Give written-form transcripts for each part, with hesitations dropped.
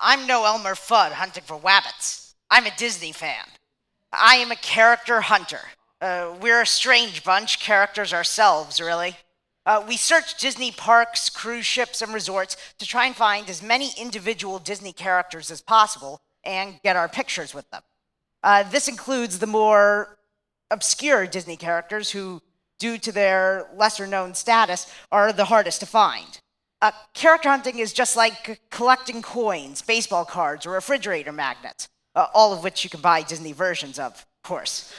I'm no Elmer Fudd hunting for wabbits. I'm a Disney fan. I am a character hunter. We're a strange bunch, characters ourselves, really. We search Disney parks, cruise ships, and resorts to try and find as many individual Disney characters as possible and get our pictures with them. This includes the more obscure Disney characters who, due to their lesser known status, are the hardest to find. Character hunting is just like collecting coins, baseball cards, or refrigerator magnets, all of which you can buy Disney versions of course.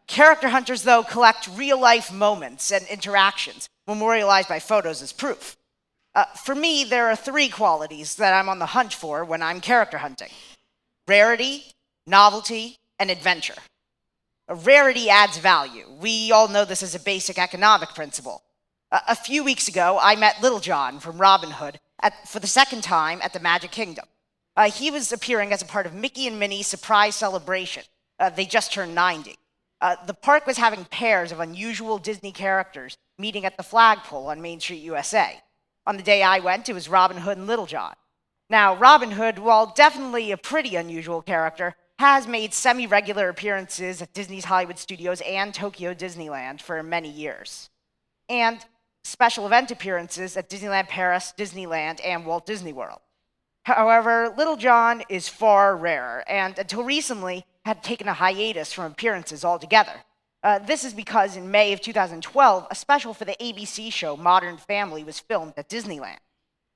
Character hunters, though, collect real-life moments and interactions, memorialized by photos as proof. For me, there are three qualities that I'm on the hunt for when I'm character hunting: rarity, novelty, and adventure. Rarity adds value. We all know this as a basic economic principle. A few weeks ago, I met Little John from Robin Hood for the second time at the Magic Kingdom. He was appearing as a part of Mickey and Minnie's surprise celebration. They just turned 90. The park was having pairs of unusual Disney characters meeting at the flagpole on Main Street, USA. On the day I went, it was Robin Hood and Little John. Now, Robin Hood, while definitely a pretty unusual character, has made semi-regular appearances at Disney's Hollywood Studios and Tokyo Disneyland for many years, and special event appearances at Disneyland Paris, Disneyland, and Walt Disney World. However, Little John is far rarer, and until recently had taken a hiatus from appearances altogether. This is because in May of 2012, a special for the ABC show Modern Family was filmed at Disneyland.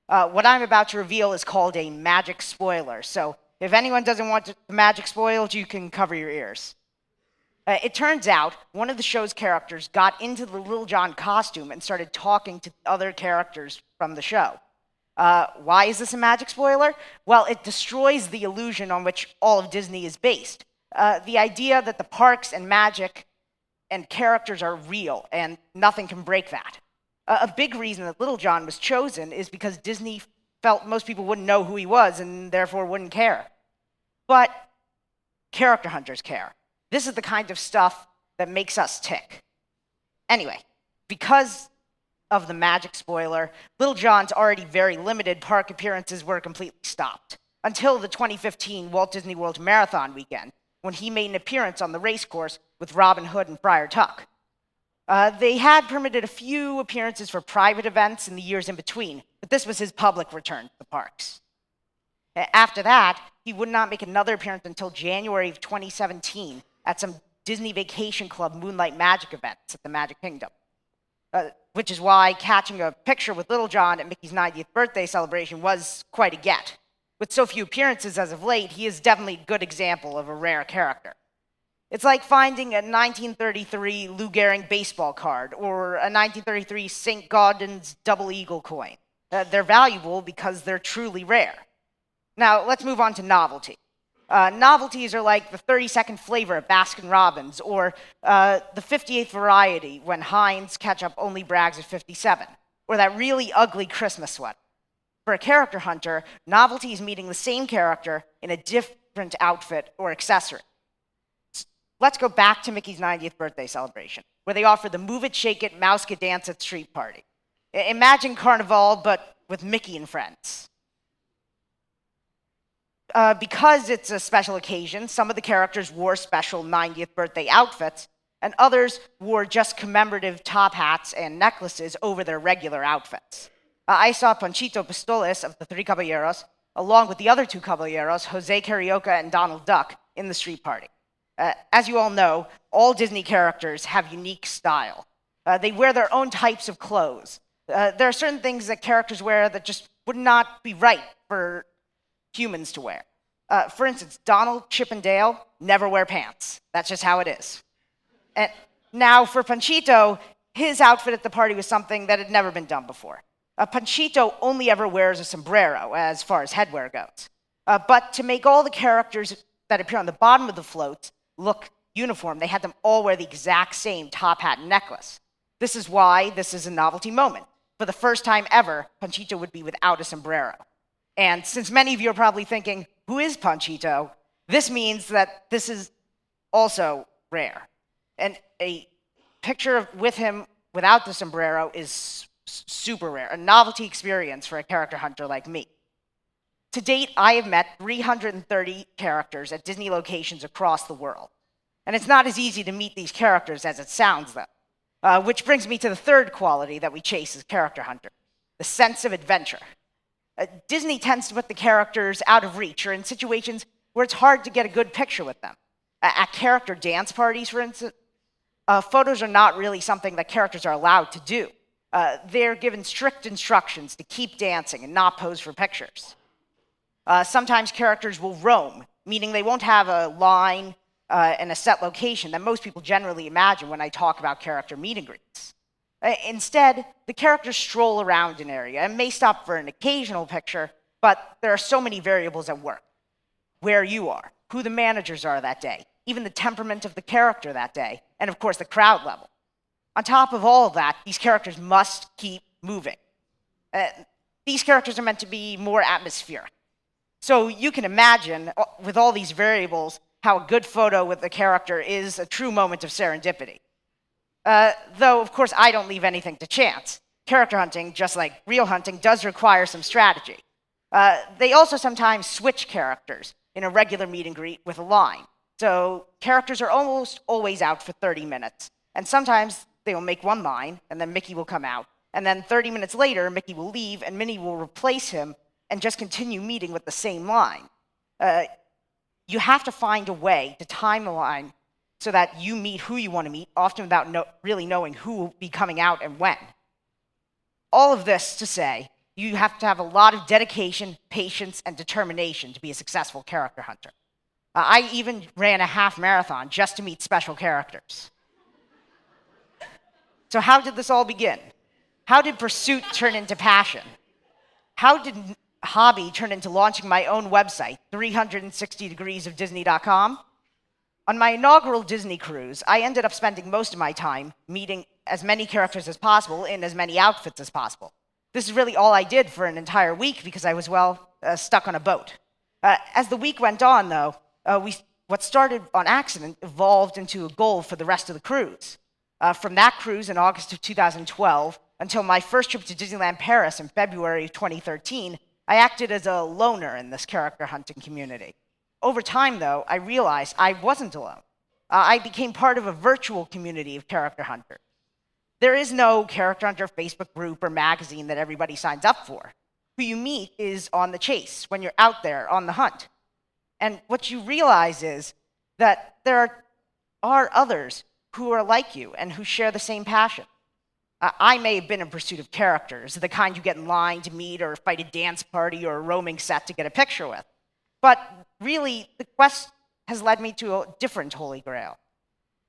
What I'm about to reveal is called a magic spoiler, so if anyone doesn't want the magic spoiled, you can cover your ears. It turns out one of the show's characters got into the Little John costume and started talking to other characters from the show. Why is this a magic spoiler? Well, it destroys the illusion on which all of Disney is based. The idea that the parks and magic and characters are real, and nothing can break that. A big reason that Little John was chosen is because Disney felt most people wouldn't know who he was and therefore wouldn't care. But character hunters care. This is the kind of stuff that makes us tick. Anyway, because of the magic spoiler, Little John's already very limited park appearances were completely stopped until the 2015 Walt Disney World Marathon weekend, when he made an appearance on the race course with Robin Hood and Friar Tuck. They had permitted a few appearances for private events in the years in between, but this was his public return to the parks. After that, he would not make another appearance until January of 2017 at some Disney Vacation Club Moonlight Magic events at the Magic Kingdom. Which is why catching a picture with Little John at Mickey's 90th birthday celebration was quite a get. With so few appearances as of late, he is definitely a good example of a rare character. It's like finding a 1933 Lou Gehrig baseball card or a 1933 St. Gaudens double eagle coin. They're valuable because they're truly rare. Now, let's move on to novelty. Novelties are like the 32nd flavor of Baskin-Robbins, or the 58th variety when Heinz ketchup only brags at 57, or that really ugly Christmas sweater. For a character hunter, novelty is meeting the same character in a different outfit or accessory. Let's go back to Mickey's 90th birthday celebration, where they offer the Move It, Shake It, Mouse Get Dance at Street Party. Imagine Carnival, but with Mickey and friends. Because it's a special occasion, some of the characters wore special 90th birthday outfits, and others wore just commemorative top hats and necklaces over their regular outfits. I saw Panchito Pistoles of the Three Caballeros, along with the other two caballeros, Jose Carioca and Donald Duck, in the street party. As you all know, all Disney characters have unique style. They wear their own types of clothes. There are certain things that characters wear that just would not be right for humans to wear. For instance, Donald, Chip, and Dale never wear pants. That's just how it is. And now, for Panchito, his outfit at the party was something that had never been done before. Panchito only ever wears a sombrero, as far as headwear goes. But to make all the characters that appear on the bottom of the floats look uniform, they had them all wear the exact same top hat and necklace. This is why this is a novelty moment. For the first time ever, Panchito would be without a sombrero. And since many of you are probably thinking, who is Panchito? This means that this is also rare. And a picture with him without the sombrero is super rare, a novelty experience for a character hunter like me. To date, I have met 330 characters at Disney locations across the world. And it's not as easy to meet these characters as it sounds, though. Which brings me to the third quality that we chase as character hunter, the sense of adventure. Disney tends to put the characters out of reach or in situations where it's hard to get a good picture with them. At character dance parties, for instance, photos are not really something that characters are allowed to do. They're given strict instructions to keep dancing and not pose for pictures. Sometimes characters will roam, meaning they won't have a line and a set location that most people generally imagine when I talk about character meet and greets. Instead, the characters stroll around an area and may stop for an occasional picture, but there are so many variables at work. Where you are, who the managers are that day, even the temperament of the character that day, and of course the crowd level. On top of all of that, these characters must keep moving. These characters are meant to be more atmospheric. So you can imagine, with all these variables, how a good photo with the character is a true moment of serendipity. Though, of course, I don't leave anything to chance. Character hunting, just like real hunting, does require some strategy. They also sometimes switch characters in a regular meet and greet with a line. So characters are almost always out for 30 minutes. And sometimes they will make one line, and then Mickey will come out. And then 30 minutes later, Mickey will leave, and Minnie will replace him and just continue meeting with the same line. You have to find a way to time the line so that you meet who you want to meet, often without really knowing who will be coming out and when. All of this to say, you have to have a lot of dedication, patience, and determination to be a successful character hunter. I even ran a half marathon just to meet special characters. So how did this all begin? How did pursuit turn into passion? How did hobby turn into launching my own website, 360degreesofdisney.com? On my inaugural Disney cruise, I ended up spending most of my time meeting as many characters as possible in as many outfits as possible. This is really all I did for an entire week because I was, stuck on a boat. As the week went on, though, what started on accident evolved into a goal for the rest of the cruise. From that cruise in August of 2012 until my first trip to Disneyland Paris in February of 2013, I acted as a loner in this character hunting community. Over time, though, I realized I wasn't alone. I became part of a virtual community of character hunters. There is no character hunter Facebook group or magazine that everybody signs up for. Who you meet is on the chase when you're out there on the hunt. And what you realize is that there are others who are like you and who share the same passion. I may have been in pursuit of characters, the kind you get in line to meet or fight a dance party or a roaming set to get a picture with. But really, the quest has led me to a different holy grail.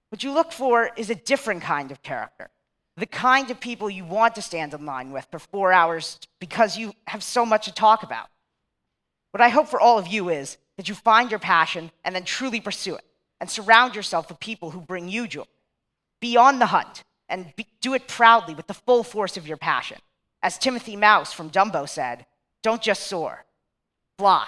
What you look for is a different kind of character, the kind of people you want to stand in line with for 4 hours because you have so much to talk about. What I hope for all of you is that you find your passion and then truly pursue it, and surround yourself with people who bring you joy. Be on the hunt, and do it proudly with the full force of your passion. As Timothy Mouse from Dumbo said, don't just soar, fly.